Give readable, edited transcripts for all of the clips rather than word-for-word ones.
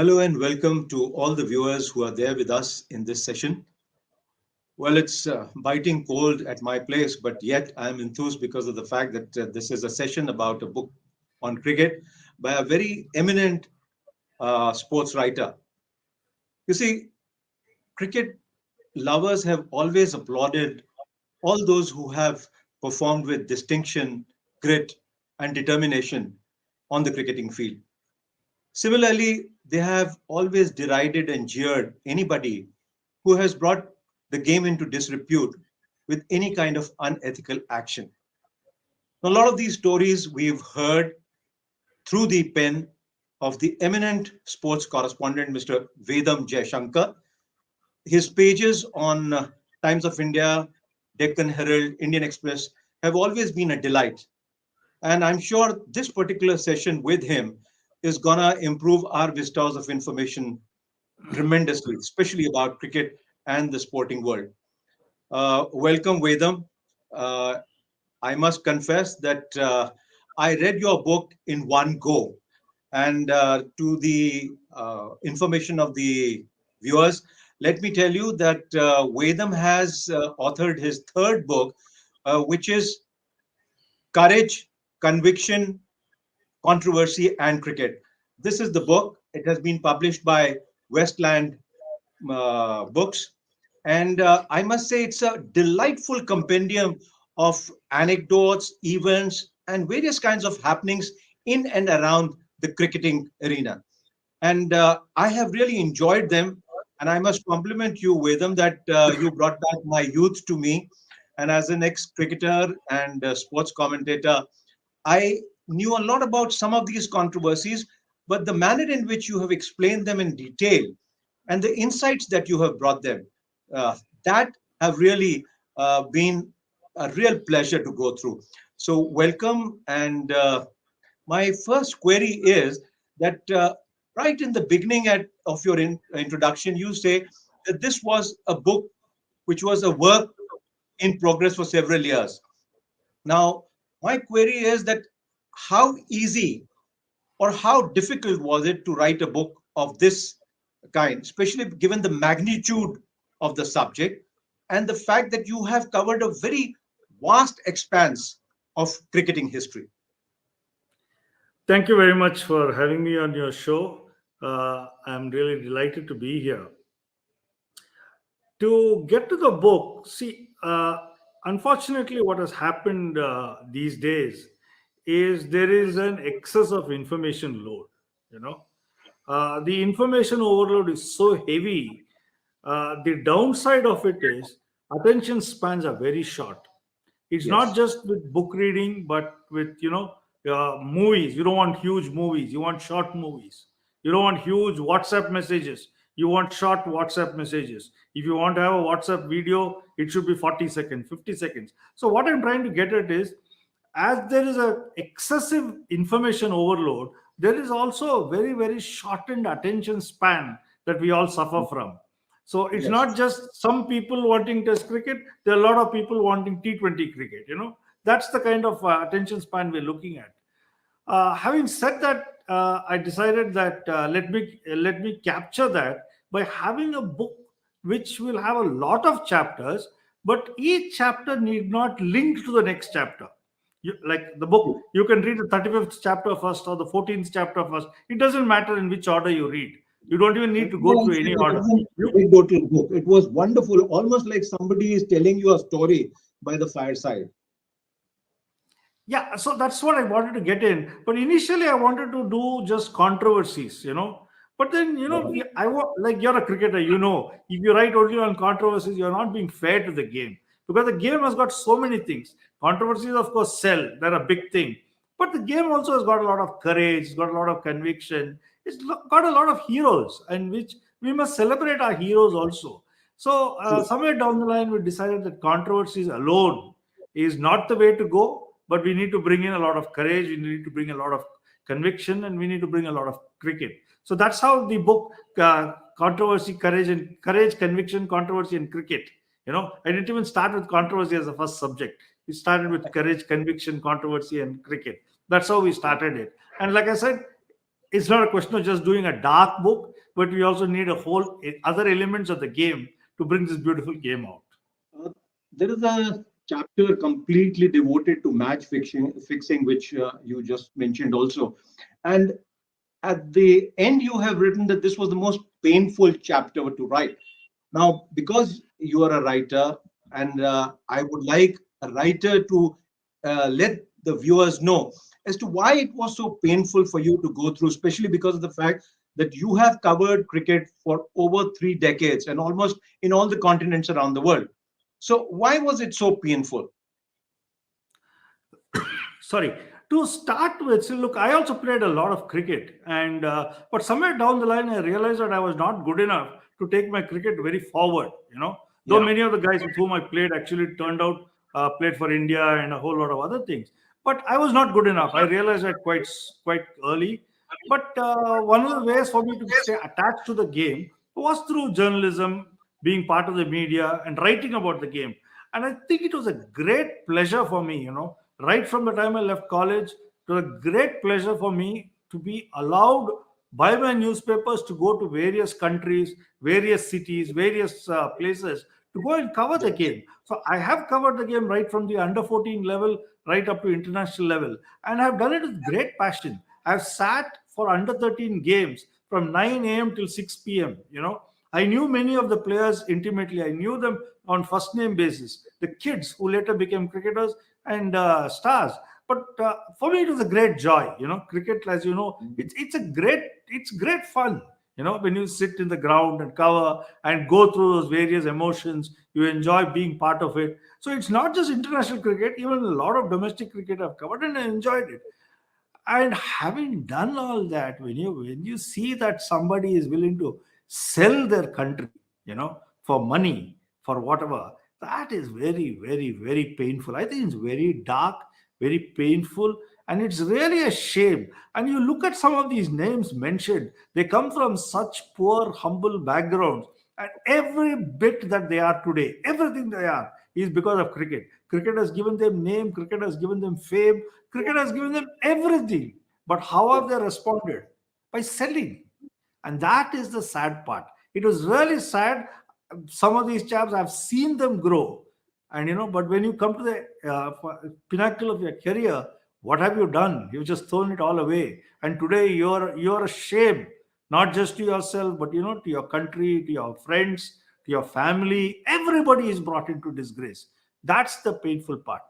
Hello and welcome to all the viewers who are there with us in this session. Well, it's biting cold at my place, but yet I'm enthused because of the fact that this is a session about a book on cricket by a very eminent sports writer. You see, cricket lovers have always applauded all those who have performed with distinction, grit, and determination on the cricketing field. Similarly, they have always derided and jeered anybody who has brought the game into disrepute with any kind of unethical action. A lot of these stories we've heard through the pen of the eminent sports correspondent, Mr. Vedam Jaishankar. His pages on Times of India, Deccan Herald, Indian Express have always been a delight. And I'm sure this particular session with him is going to improve our vistas of information tremendously, especially about cricket and the sporting world. Welcome, Vedam. Uh, I must confess that I read your book in one go. And to the information of the viewers, let me tell you that Vedam has authored his third book, which is Courage, Conviction, Controversy, and Cricket. This is the book. It has been published by Westland Books. And I must say, it's a delightful compendium of anecdotes, events, and various kinds of happenings in and around the cricketing arena. And I have really enjoyed them. And I must compliment you, Vedam, that you brought back my youth to me. And as an ex cricketer and sports commentator, I knew a lot about some of these controversies, but the manner in which you have explained them in detail and the insights that you have brought them, that have really been a real pleasure to go through. So, welcome. And my first query is that right in the beginning of your introduction, you say that this was a book which was a work in progress for several years. Now, my query is that how easy or how difficult was it to write a book of this kind, especially given the magnitude of the subject and the fact that you have covered a very vast expanse of cricketing history? Thank you very much for having me on your show. I'm really delighted to be here. To get to the book, see, unfortunately, what has happened these days is there is an excess of information load. You know, the information overload is so heavy. The downside of it is attention spans are very short. It's not Yes. just with book reading, but with movies. You don't want huge movies. You want short movies. You don't want huge WhatsApp messages. You want short WhatsApp messages. If you want to have a WhatsApp video, it should be 40 seconds, 50 seconds. So what I'm trying to get at is, as there is a excessive information overload, there is also a very shortened attention span that we all suffer from. So it's not Yes. just some people wanting test cricket, there are a lot of people wanting T20 cricket. That's the kind of attention span we're looking at. Having said that, I decided that let me capture that by having a book which will have a lot of chapters, but each chapter need not link to the next chapter. Like the book, you can read the 35th chapter first or the 14th chapter first. It doesn't matter in which order you read. You don't even need to go No, through any it order. wasn't You anecdotal book. It was wonderful, almost like somebody is telling you a story by the fireside. Yeah, so that's what I wanted to get in. But initially, I wanted to do just controversies. But then, I want, like, you're a cricketer, if you write only on controversies, you're not being fair to the game, because the game has got so many things. Controversies, of course, sell, they're a big thing. But the game also has got a lot of courage, it's got a lot of conviction, got a lot of heroes, and which we must celebrate our heroes also. So, True. somewhere down the line, we decided that controversies alone is not the way to go, but we need to bring in a lot of courage, we need to bring a lot of conviction, and we need to bring a lot of cricket. So that's how the book, controversy, courage, conviction, controversy, and cricket. I didn't even start with controversy as the first subject. We started with courage, conviction, controversy, and cricket. That's how we started it. And like I said, it's not a question of just doing a dark book. but we also need a whole other elements of the game to bring this beautiful game out. Uh, there is a chapter completely devoted to fixing, which you just mentioned also. And at the end, you have written that this was the most painful chapter to write. Now, because you are a writer, and I would like a writer to let the viewers know as to why it was so painful for you to go through, especially because of the fact that you have covered cricket for over 3 decades and almost in all the continents around the world. So, why was it so painful? Sorry, to start with, so look, I also played a lot of cricket, and but somewhere down the line I realized that I was not good enough to take my cricket very forward, though Yeah. many of the guys with whom I played actually turned out played for India and a whole lot of other things, but I was not good enough. I realized that quite early. But one of the ways for me to stay attached to the game was through journalism, being part of the media and writing about the game. And I think it was a great pleasure for me, right from the time I left college, to a great pleasure for me to be allowed by my newspapers to go to various countries, various cities, various places to go and cover the game. So I have covered the game right from the under 14 level right up to international level, and I've done it with great passion. I've sat for under 13 games from 9 a.m. till 6 p.m. I knew many of the players intimately. I knew them on first name basis. The kids who later became cricketers and stars. But for me, it was a great joy. Cricket, as you know, it's great fun. When you sit in the ground and cover and go through those various emotions, you enjoy being part of it. So it's not just international cricket; even a lot of domestic cricket I've covered, and I enjoyed it. And having done all that, when you see that somebody is willing to sell their country, for money, for whatever, that is very, very, very painful. I think it's very dark, very painful, and it's really a shame. And you look at some of these names mentioned, they come from such poor, humble backgrounds, and every bit that they are today, everything they are, is because of cricket. Cricket has given them name, cricket has given them fame, cricket has given them everything. But how have they responded? By selling. And that is the sad part. It was really sad. Some of these chaps, I've seen them grow. And, but when you come to the pinnacle of your career, what have you done? You've just thrown it all away. And today you're a shame, not just to yourself, but, to your country, to your friends, to your family. Everybody is brought into disgrace. That's the painful part.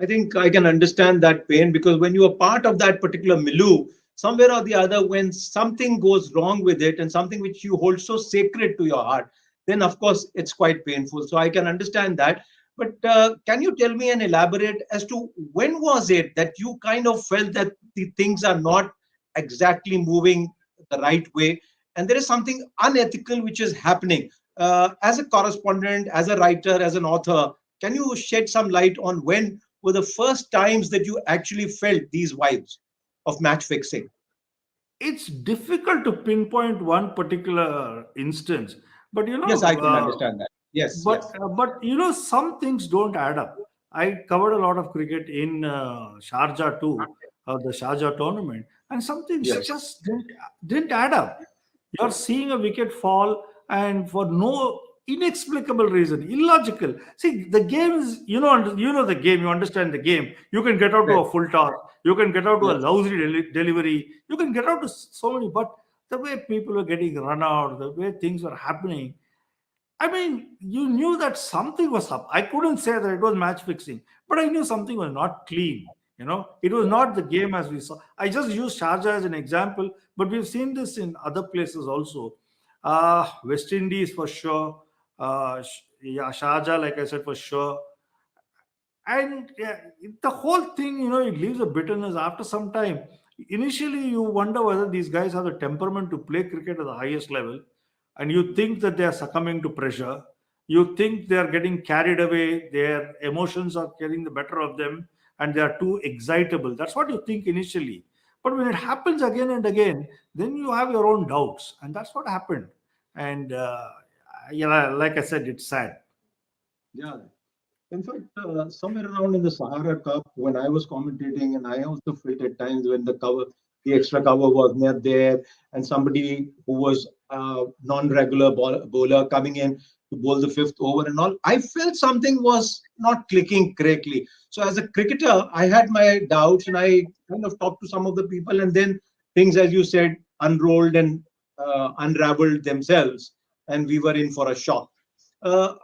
I think I can understand that pain because when you are part of that particular milieu, somewhere or the other, when something goes wrong with it and something which you hold so sacred to your heart, then of course it's quite painful. So I can understand that. But can you tell me and elaborate as to when was it that you kind of felt that the things are not exactly moving the right way and there is something unethical which is happening? As a correspondent, as a writer, as an author, can you shed some light on when were the first times that you actually felt these vibes of match fixing? It's difficult to pinpoint one particular instance, but Yes, I can understand that. Yes, yes. some things don't add up. I covered a lot of cricket in Sharjah too, the Sharjah tournament, and some things Yes. just didn't add up. You're seeing a wicket fall, and for no inexplicable reason, illogical. See, the game is, the game. You understand the game. You can get out to Right. a full toss. You can get out to a Yes. lousy delivery. You can get out to so many. But the way people were getting run out, the way things were happening, I mean, you knew that something was up. I couldn't say that it was match fixing, but I knew something was not clean. It was not the game as we saw. I just used Sharjah as an example, but we've seen this in other places also. West Indies for sure. Yeah, Sharjah, like I said, for sure. And yeah, the whole thing, it leaves a bitterness after some time. Initially, you wonder whether these guys have the temperament to play cricket at the highest level, and you think that they are succumbing to pressure. You think they are getting carried away, their emotions are getting the better of them, and they are too excitable. That's what you think initially. But when it happens again and again, then you have your own doubts, and that's what happened. And like I said, it's sad. Yeah. In fact, somewhere around in the Sahara Cup, when I was commentating, and I also felt at times when the cover the extra cover was not there, and somebody who was non-regular bowler coming in to bowl the fifth over and all. I felt something was not clicking correctly. So as a cricketer, I had my doubts, and I kind of talked to some of the people, and then things, as you said, unrolled and unraveled themselves, and we were in for a shock. Uh,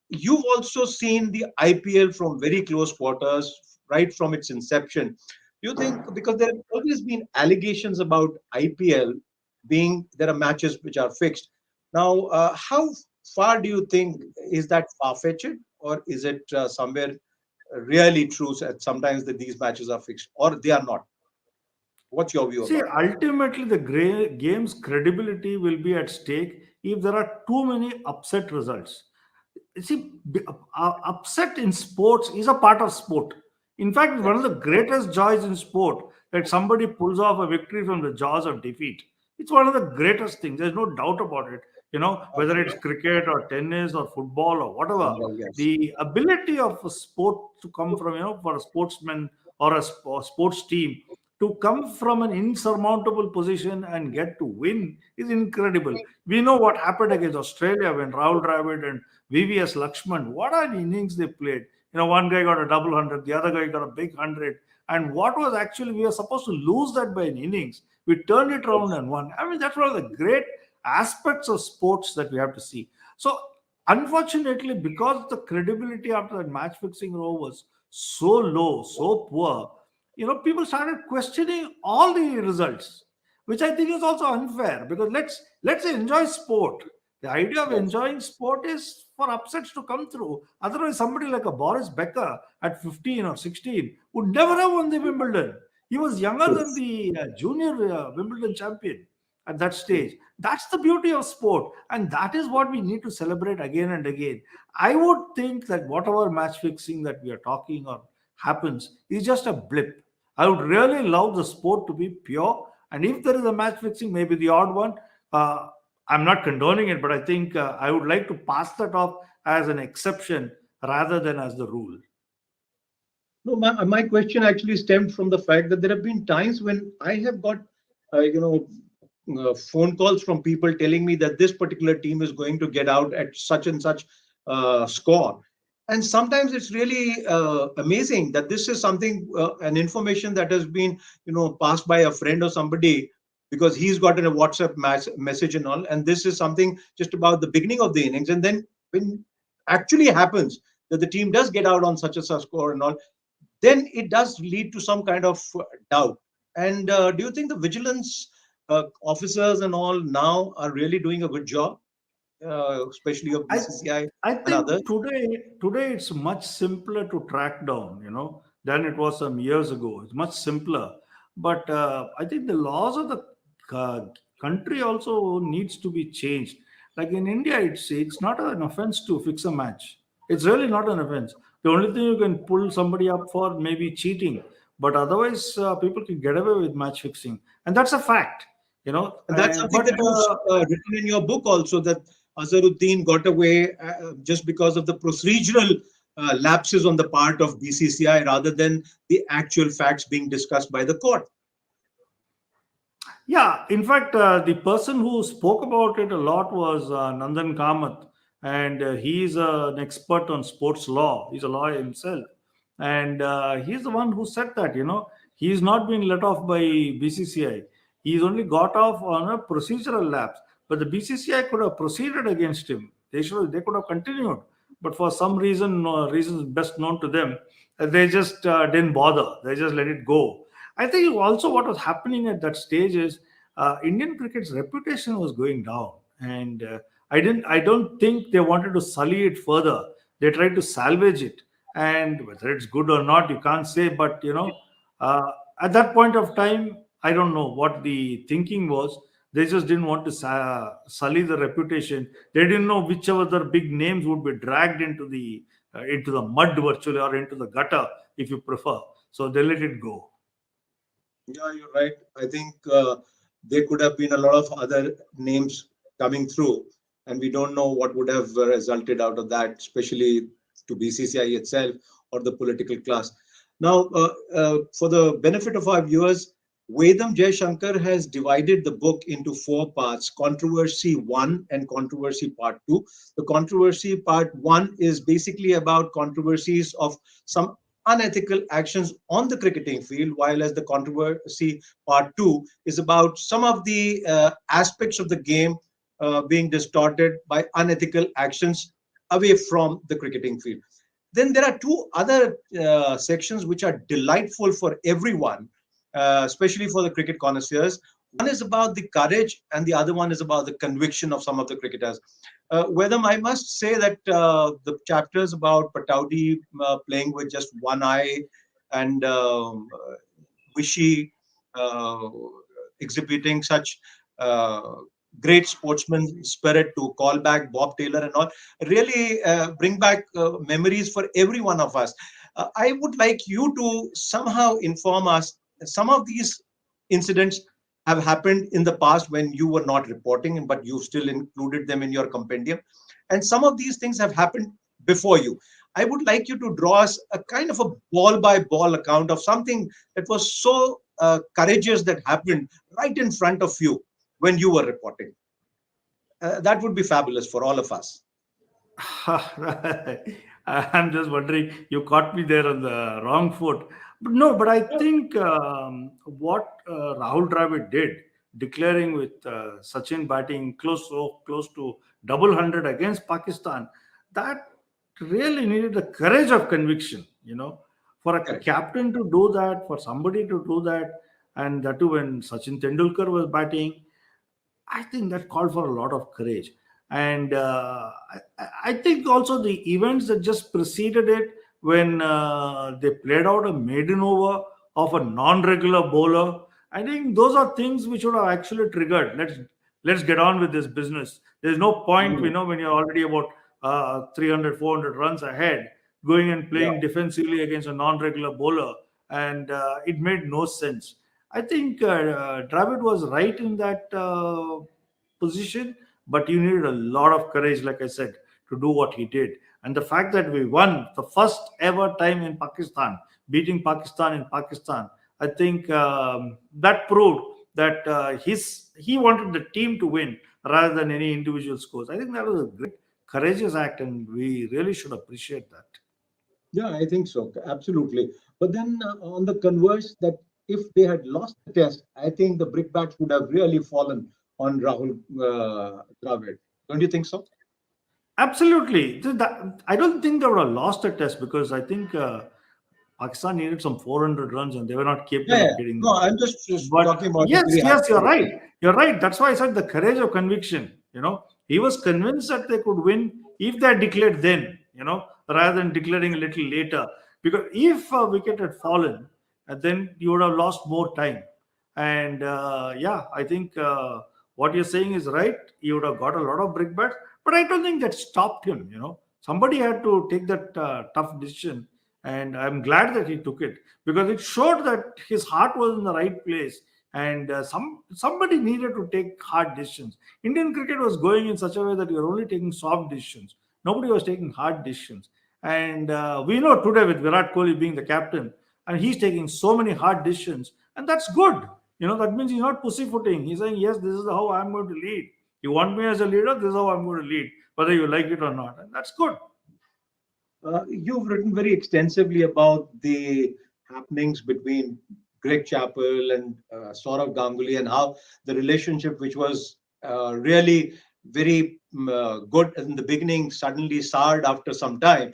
you've also seen the IPL from very close quarters, right from its inception. Do you think, because there have always been allegations about IPL being there are matches which are fixed. Now, how far do you think is that far-fetched, or is it somewhere really true that sometimes that these matches are fixed or they are not? What's your view See, about that? ultimately, the game's credibility will be at stake if there are too many upset results. See, upset in sports is a part of sport. In fact, it's one of Yes. the greatest joys in sport that somebody pulls off a victory from the jaws of defeat. It's one of the greatest things. There's no doubt about it. Whether it's cricket or tennis or football or whatever, Yes. the ability of a sport to come from, for a sportsman or a sports team to come from an insurmountable position and get to win is incredible. We know what happened against Australia when Rahul Dravid and VVS Lakshman, what an innings they played. One guy got a double hundred, the other guy got a big hundred. And what was actually, we were supposed to lose that by an innings. We turned it around and won. I mean, that's one of the great aspects of sports that we have to see. So, unfortunately, because the credibility after that match fixing row was so low, so poor, people started questioning all the results, which I think is also unfair because let's enjoy sport. The idea of Yes. enjoying sport is for upsets to come through. Otherwise, somebody like a Boris Becker at 15 or 16 would never have won the Wimbledon. He was younger than Yes. the junior Wimbledon champion at that stage. That's the beauty of sport, and that is what we need to celebrate again and again. I would think that whatever match fixing that we are talking or happens is just a blip. I would really love the sport to be pure, and if there is a match fixing, maybe the odd one. Uh, I'm not condoning it, but I think I would like to pass that off as an exception rather than as the rule. No, my question actually stemmed from the fact that there have been times when I have got, phone calls from people telling me that this particular team is going to get out at such and such score. And sometimes it's really amazing that this is something, an information that has been, passed by a friend or somebody because he's gotten a WhatsApp message and all. And this is something just about the beginning of the innings. And then when actually happens that the team does get out on such a such score and all, then it does lead to some kind of doubt. And do you think the vigilance officers and all now are really doing a good job, especially of I BCCI I and think others? today it's much simpler to track down, than it was some years ago. It's much simpler, but I think the laws of the uh, country also needs to be changed. Like in India, it's not an offense to fix a match. It's really not an offense. The only thing you can pull somebody up for may be cheating, but otherwise people can get away with match fixing, and that's a fact. And that's And something but that you've written in your book also, that Azharuddin got away just because of the procedural lapses on the part of BCCI rather than the actual facts being discussed by the court. Yeah, in fact, the person who spoke about it a lot was Nandan Kamath, and he's an expert on sports law. He's a lawyer himself, and he's the one who said that he's not been let off by BCCI. He's only got off on a procedural lapse, but the BCCI could have proceeded against him. They could have continued, but for some reason, reasons best known to them, they just didn't bother. They just let it go. I think also what was happening at that stage is Indian cricket's reputation was going down, and I don't think they wanted to sully it further. They tried to salvage it, and whether it's good or not, you can't say. But uh, at that point of time, I don't know what the thinking was. They just didn't want to sully the reputation. They didn't know which other big names would be dragged into the mud virtually or into the gutter, if you prefer. So they let it go. Yeah, you're right. I think there could have been a lot of other names coming through, and we don't know what would have resulted out of that, especially to BCCI itself or the political class. Now, for the benefit of our viewers, Vedam Jaishankar has divided the book into four parts: Controversy 1 and Controversy Part 2. The Controversy Part 1 is basically about controversies of some unethical actions on the cricketing field, while as the Controversy Part 2 is about some of the aspects of the game being distorted by unethical actions away from the cricketing field. Then there are two other sections which are delightful for everyone, especially for the cricket connoisseurs. One is about the courage, and the other one is about the conviction of some of the cricketers. Vedam, I must say that the chapters about Pataudi playing with just one eye and Vishy uh, exhibiting such uh, great sportsman spirit to call back Bob Taylor and all, really bring back memories for every one of us. I would like you to somehow inform us. Some of these incidents have happened in the past when you were not reporting, but you still included them in your compendium. And some of these things have happened before you. I would like you to draw us a kind of a ball by ball account of something that was so courageous that happened right in front of you when you were reporting. That would be fabulous for all of us. I'm just wondering, you caught me there on the wrong foot. But no, but I think what Rahul Dravid did, declaring with Sachin batting close to double hundred against Pakistan, that really needed the courage of conviction. For a Correct. captain to do that, for somebody to do that, and that too when Sachin Tendulkar was batting, I think that called for a lot of courage. And I think also the events that just preceded it, when they played out a maiden over of a non-regular bowler, I think those are things which would have actually triggered. Let's get on with this business. There's no point, Mm. when you're already about 300, 400 runs ahead, going and Yeah. playing defensively against a non-regular bowler, and it made no sense. I think Dravid was right in that position, but you needed a lot of courage, like I said, to do what he did. And the fact that we won the first ever time in Pakistan, beating Pakistan in Pakistan, I think that proved that he wanted the team to win rather than any individual scores. I think that was a great, courageous act, and we really should appreciate that. Yeah, I think so. Absolutely. But then on the converse, that if they had lost the test, I think the brickbats would have really fallen on Rahul Dravid. Don't you think so? Absolutely. I don't think they would have lost a test, because I think Pakistan needed some 400 runs and they were not Yeah, capable yeah. of getting No, that. I'm just But talking about if yes, we had. yes, you're right. You're right. That's why I said the courage of conviction. He was convinced that they could win if they had declared then, rather than declaring a little later. Because if a wicket had fallen, then you would have lost more time. And yeah, I think what you're saying is right. He would have got a lot of brickbats, but I don't think that stopped him. Somebody had to take that tough decision, and I'm glad that he took it, because it showed that his heart was in the right place, and somebody needed to take hard decisions. Indian cricket was going in such a way that you were only taking soft decisions. Nobody was taking hard decisions, and we know today with Virat Kohli being the captain, and he's taking so many hard decisions, and that's good. That means he's not pussyfooting. He's saying, yes, this is how I'm going to lead. You want me as a leader, this is how I'm going to lead, whether you like it or not, and that's good. You've written very extensively about the happenings between Greg Chappell and Saurav Ganguly, and how the relationship, which was really very good in the beginning, suddenly soured after some time.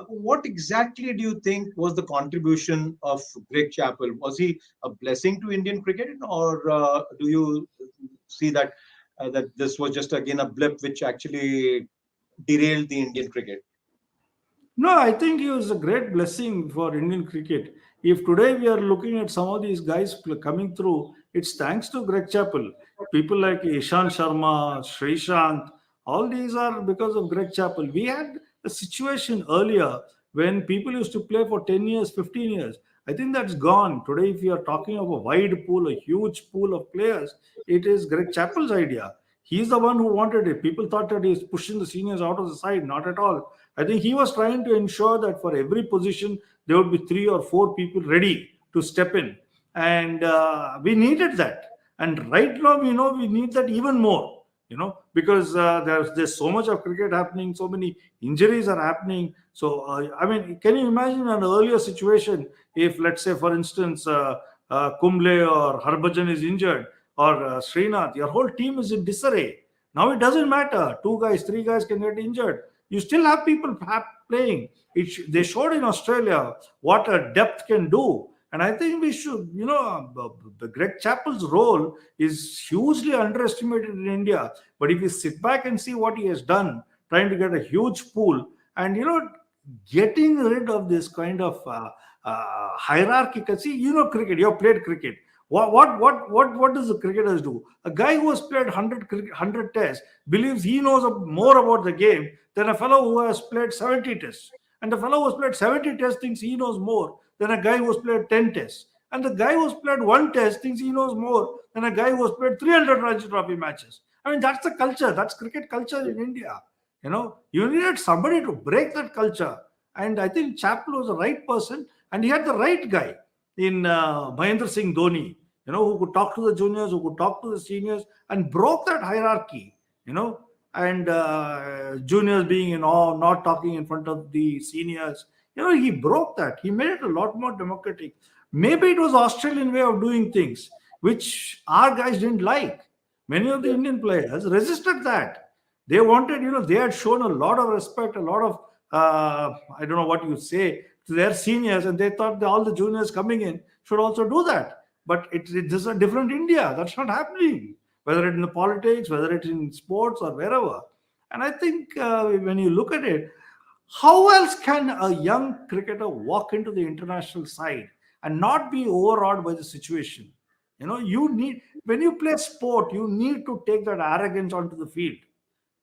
What exactly do you think was the contribution of Greg Chappell? Was he a blessing to Indian cricket, or do you see that this was just again a blip which actually derailed the Indian cricket? No, I think he was a great blessing for Indian cricket. If today we are looking at some of these guys coming through, it's thanks to Greg Chappell. People like Ishan Sharma, Srishant, all these are because of Greg Chappell. We had a situation earlier when people used to play for 10 years, 15 years. I think that's gone. Today, if you are talking of a wide pool, a huge pool of players, it is Greg Chappell's idea. He's the one who wanted it. People thought that he's pushing the seniors out of the side. Not at all. I think he was trying to ensure that for every position, there would be three or four people ready to step in. and we needed that. And right now, we need that even more. Because there's so much of cricket happening, so many injuries are happening. So I mean, can you imagine an earlier situation if, let's say, for instance, Kumble or Harbhajan is injured, or Srinath, your whole team is in disarray. Now it doesn't matter. Two guys, three guys can get injured. You still have people playing. They showed in Australia what a depth can do. And I think we should, the Greg Chappell's role is hugely underestimated in India. But if you sit back and see what he has done, trying to get a huge pool and, getting rid of this kind of hierarchical. See, cricket, you have played cricket. What does the cricketers do? A guy who has played 100 tests believes he knows more about the game than a fellow who has played 70 tests. And the fellow who has played 70 tests thinks he knows more than a guy who has played 10 tests. And the guy who has played one test thinks he knows more than a guy who has played 300 Ranji Trophy matches. I mean, that's the culture. That's cricket culture in India. You needed somebody to break that culture. And I think Chappell was the right person, and he had the right guy in Mahendra Singh Dhoni, who could talk to the juniors, who could talk to the seniors, and broke that hierarchy, and juniors being in awe, not talking in front of the seniors. He broke that. He made it a lot more democratic. Maybe it was Australian way of doing things, which our guys didn't like. Many of the Indian players resisted that. They wanted, they had shown a lot of respect, a lot of, I don't know what you say, to their seniors, and they thought that all the juniors coming in should also do that. But this is a different India. That's not happening, whether it's in the politics, whether it's in sports or wherever. And I think when you look at it, how else can a young cricketer walk into the international side and not be overawed by the situation? You need, when you play sport, you need to take that arrogance onto the field.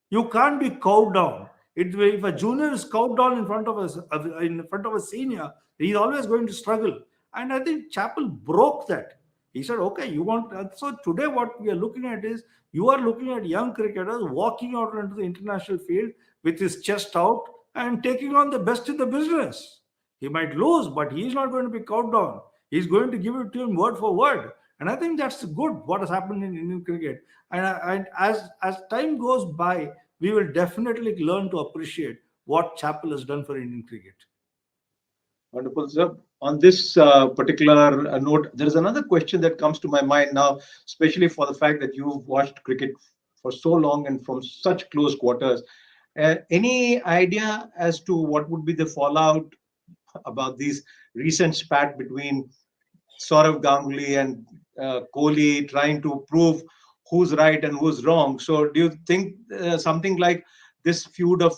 You can't be cowed down. If a junior is cowed down in front of a senior, he's always going to struggle. And I think Chappell broke that. He said, okay, you want. So today, what we are looking at is you are looking at young cricketers walking out into the international field with his chest out and taking on the best in the business. He might lose, but he's not going to be cowed down. He's going to give it to him word for word. And I think that's good, what has happened in Indian cricket. And as time goes by, we will definitely learn to appreciate what Chappell has done for Indian cricket. Wonderful, sir. On this particular note, there is another question that comes to my mind now, especially for the fact that you've watched cricket for so long and from such close quarters. Any idea as to what would be the fallout about these recent spat between Saurav Ganguly and Kohli, trying to prove who's right and who's wrong? So do you think something like this feud of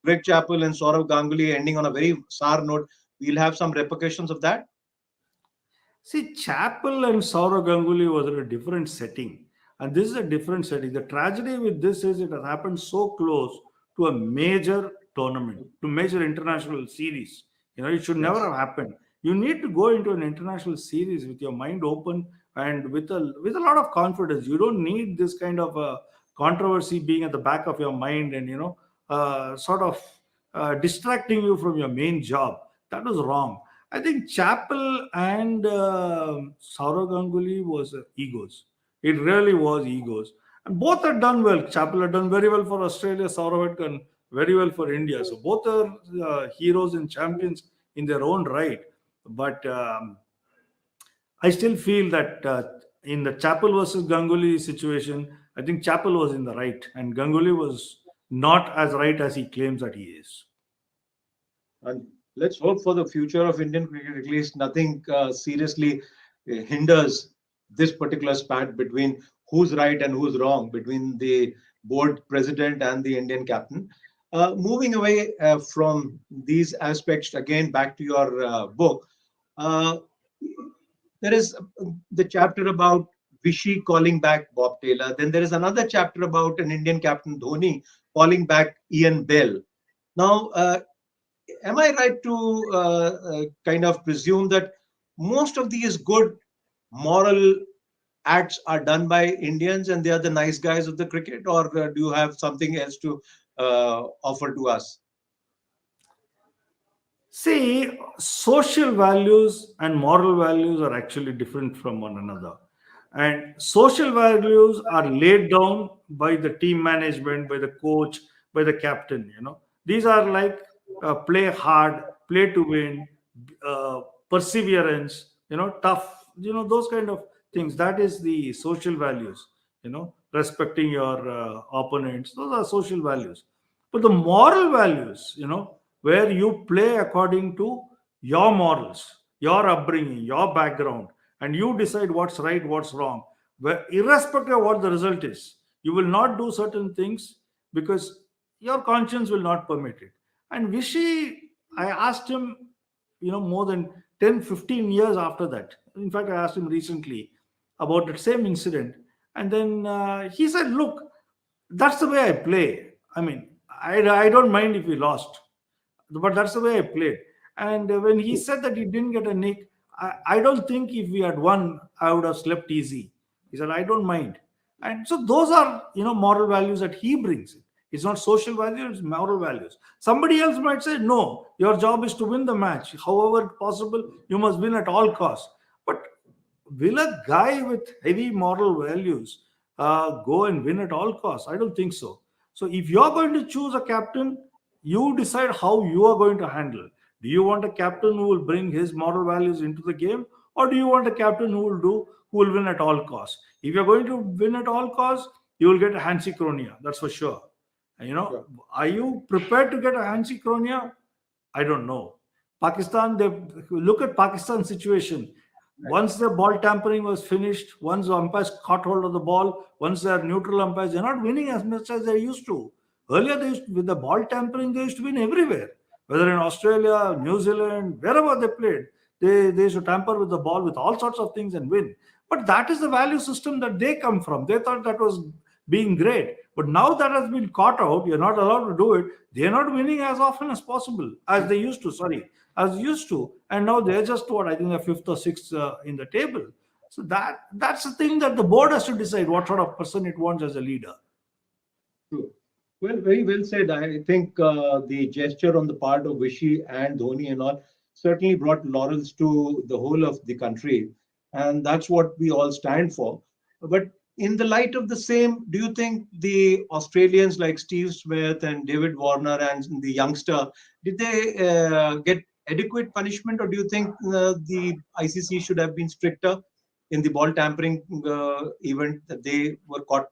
Greg Chappell and Saurav Ganguly ending on a very sour note, we'll have some repercussions of that? See, Chappell and Saurav Ganguly was in a different setting. And this is a different setting. The tragedy with this is it has happened so close to a major tournament, to major international series. It should never have happened. You need to go into an international series with your mind open and with a lot of confidence. You don't need this kind of controversy being at the back of your mind and sort of distracting you from your main job. That was wrong. I think Chappell and Saurav Ganguly was egos. It really was egos. And both had done well. Chappell had done very well for Australia. Saurav had done very well for India. So both are heroes and champions in their own right. But I still feel that in the Chappell versus Ganguly situation, I think Chappell was in the right and Ganguly was not as right as he claims that he is. And let's hope for the future of Indian cricket. At least nothing seriously hinders this particular spat between who's right and who's wrong, between the board president and the Indian captain. Moving away from these aspects, again, back to your book, there is the chapter about Vishy calling back Bob Taylor. Then there is another chapter about an Indian captain, Dhoni, calling back Ian Bell. Now, am I right to kind of presume that most of these good moral acts are done by Indians and they are the nice guys of the cricket, or do you have something else to offer to us? See, social values and moral values are actually different from one another. And social values are laid down by the team management, by the coach, by the captain. These are like play hard, play to win, uh, perseverance. Tough. Those kind of things. That is the social values. Respecting your opponents. Those are social values. But the moral values, where you play according to your morals, your upbringing, your background, and you decide what's right, what's wrong, where irrespective of what the result is, you will not do certain things because your conscience will not permit it. And Vishy, I asked him, more than 10, 15 years after that. In fact, I asked him recently about that same incident. And then he said, look, that's the way I play. I mean, I don't mind if we lost, but that's the way I played. And when he said that he didn't get a nick, I don't think if we had won, I would have slept easy. He said, I don't mind. And so those are, moral values that he brings in. It's not social values, it's moral values. Somebody else might say, no, your job is to win the match. However possible, you must win at all costs. But will a guy with heavy moral values go and win at all costs? I don't think so. So if you're going to choose a captain, you decide how you are going to handle. Do you want a captain who will bring his moral values into the game, or do you want a captain who will win at all costs? If you're going to win at all costs, you will get a Hansi Kronia, that's for sure. And, Sure. are you prepared to get a Hansi Kronia? I don't know. Pakistan, they look at Pakistan's situation. Right. Once the ball tampering was finished, once the umpires caught hold of the ball, once they are neutral umpires, they're not winning as much as they used to. Earlier, with the ball tampering, they used to win everywhere, whether in Australia, New Zealand, wherever they played. They used to tamper with the ball with all sorts of things and win. But that is the value system that they come from. They thought that was being great. But now that has been caught out, you're not allowed to do it. They're not winning as often as possible, as they used to, sorry, as used to. And now they're just what, I think they're fifth or sixth in the table. So that's the thing that the board has to decide what sort of person it wants as a leader. True. Well, very well said. I think the gesture on the part of Vishy and Dhoni and all certainly brought laurels to the whole of the country. And that's what we all stand for. But in the light of the same, do you think the Australians like Steve Smith and David Warner and the youngster, did they get adequate punishment, or do you think the ICC should have been stricter in the ball tampering event that they were caught?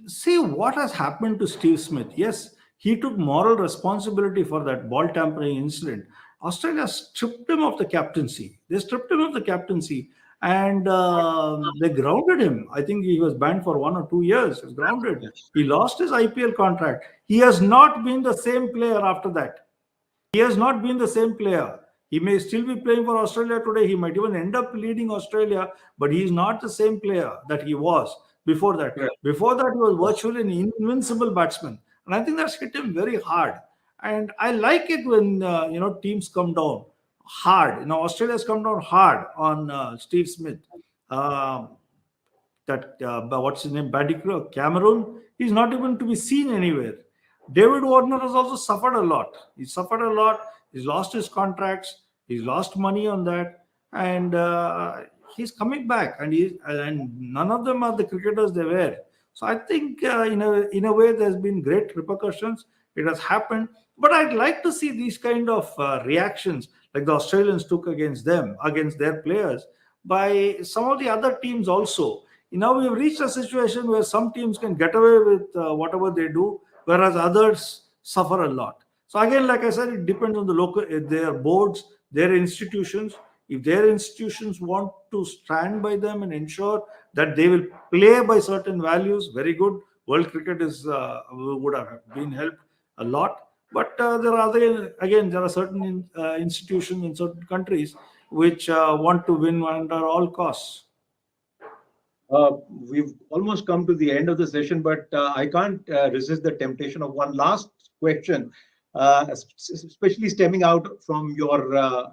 See what has happened to Steve Smith. Yes, he took moral responsibility for that ball tampering incident. Australia stripped him of the captaincy. They stripped him of the captaincy and they grounded him. I think he was banned for 1 or 2 years. He was grounded. Yes. He lost his IPL contract. He has not been the same player after that. He has not been the same player. He may still be playing for Australia today. He might even end up leading Australia, but he is not the same player that he was before that. Right. Before that, he was virtually an invincible batsman. And I think that's hit him very hard. And I like it when, teams come down hard. Australia's come down hard on Steve Smith. What's his name? Bandicoot, Cameroon. He's not even to be seen anywhere. David Warner has also suffered a lot. He's suffered a lot. He's lost his contracts. He's lost money on that, and he's coming back. And none of them are the cricketers they were. So I think in a way there's been great repercussions. It has happened, but I'd like to see these kind of reactions like the Australians took against them, against their players, by some of the other teams also. We've reached a situation where some teams can get away with whatever they do, whereas others suffer a lot. So again, like I said, it depends on the local, their boards, their institutions. If their institutions want to stand by them and ensure that they will play by certain values, very good. World cricket would have been helped a lot. But there are certain institutions in certain countries which want to win under all costs. We've almost come to the end of the session, but I can't resist the temptation of one last question, especially stemming out from your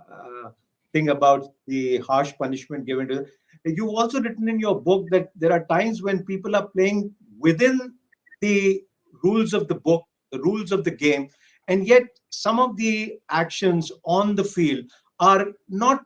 thing about the harsh punishment given to. You've also written in your book that there are times when people are playing within the rules of the book, the rules of the game, and and yet some of the actions on the field are not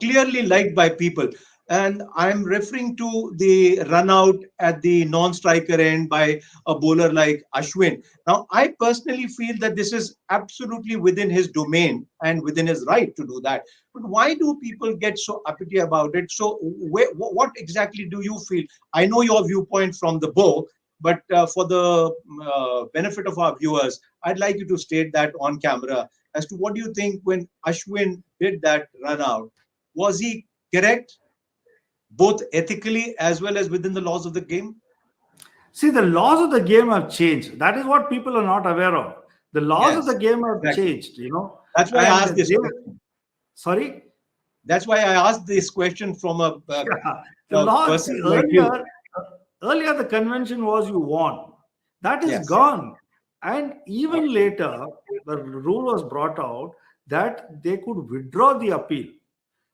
clearly liked by people. And I'm referring to the run out at the non-striker end by a bowler like Ashwin. Now, I personally feel that this is absolutely within his domain and within his right to do that. But why do people get so uppity about it? So, what exactly do you feel? I know your viewpoint from the bow, but for the benefit of our viewers, I'd like you to state that on camera as to what do you think when Ashwin did that run out. Was he correct, both ethically as well as within the laws of the game? See, the laws of the game have changed. That is what people are not aware of. The laws of Yes, the game have exactly. changed, you know. That's why I And asked this they, question. sorry? That's why I asked this question from Yeah. The a law, see, person like you. earlier the convention was you won. That is Yes. gone. And even later, the rule was brought out that they could withdraw the appeal.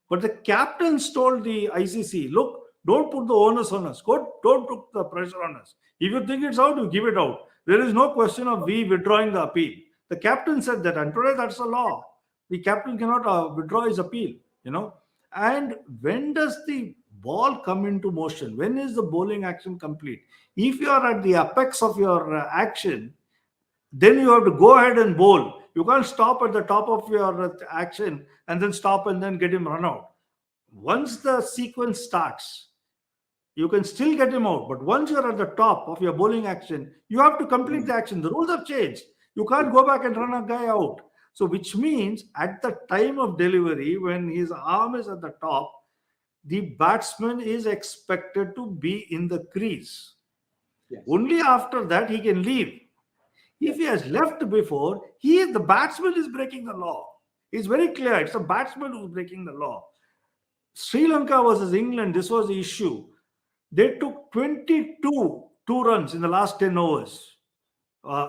But the captains told the ICC, look, don't put the onus on us. Don't put the pressure on us. If you think it's out, you give it out. There is no question of we withdrawing the appeal. The captain said that, and today that's the law. The captain cannot withdraw his appeal, you know. And when does the ball come into motion? When is the bowling action complete? If you are at the apex of your action, then you have to go ahead and bowl. You can't stop at the top of your action and then stop and then get him run out. Once the sequence starts, you can still get him out. But once you're at the top of your bowling action, you have to complete the action. The rules have changed. You can't go back and run a guy out. So, which means at the time of delivery, when his arm is at the top, the batsman is expected to be in the crease. Yes. Only after that he can leave. If he has left before, the batsman is breaking the law. It's very clear. It's the batsman who's breaking the law. Sri Lanka versus England, this was the issue. They took 22 2 runs in the last 10 overs.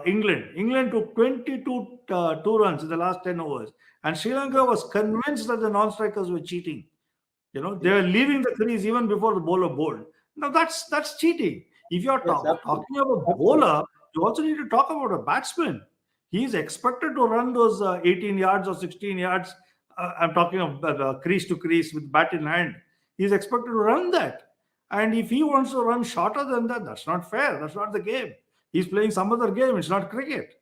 England took 22 2 runs in the last 10 overs. And Sri Lanka was convinced that the non-strikers were cheating. You know, they were leaving the crease even before the bowler bowled. Now that's cheating. If you are Yes, talking about bowler, you also need to talk about a batsman. He is expected to run those 18 yards or 16 yards. I'm talking of crease to crease with bat in hand. He is expected to run that. And if he wants to run shorter than that, that's not fair. That's not the game. He's playing some other game. It's not cricket.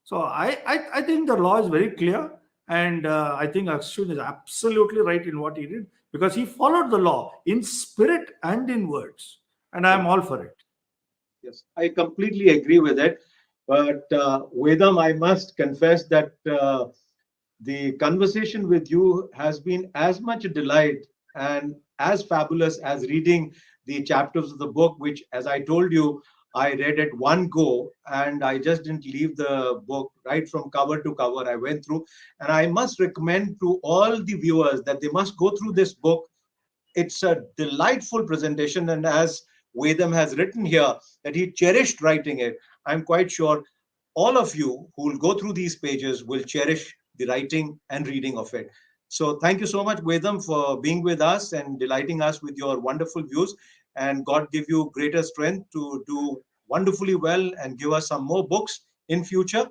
So I think the law is very clear. And I think Ashwin is absolutely right in what he did because he followed the law in spirit and in words. And I'm all for it. Yes, I completely agree with it. But Vedam, I must confess that the conversation with you has been as much a delight and as fabulous as reading the chapters of the book, which, as I told you, I read at one go, and I just didn't leave the book right from cover to cover. I went through, and I must recommend to all the viewers that they must go through this book. It's a delightful presentation, and as Vedam has written here that he cherished writing it, I'm quite sure all of you who will go through these pages will cherish the writing and reading of it. So thank you so much, Vedam, for being with us and delighting us with your wonderful views. And God give you greater strength to do wonderfully well and give us some more books in future.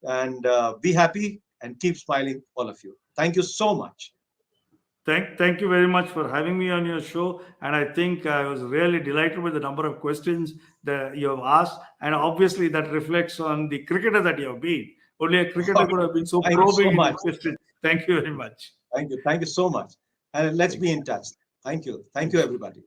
And be happy and keep smiling, all of you. Thank you so much. Thank you very much for having me on your show. And I think I was really delighted with the number of questions that you have asked. And obviously, that reflects on the cricketer that you have been. Only a cricketer could have been so Thank you so probing in much. questions. Thank you very much. Thank you. Thank you so much. And let's be in touch. Thank you. Thank you, everybody.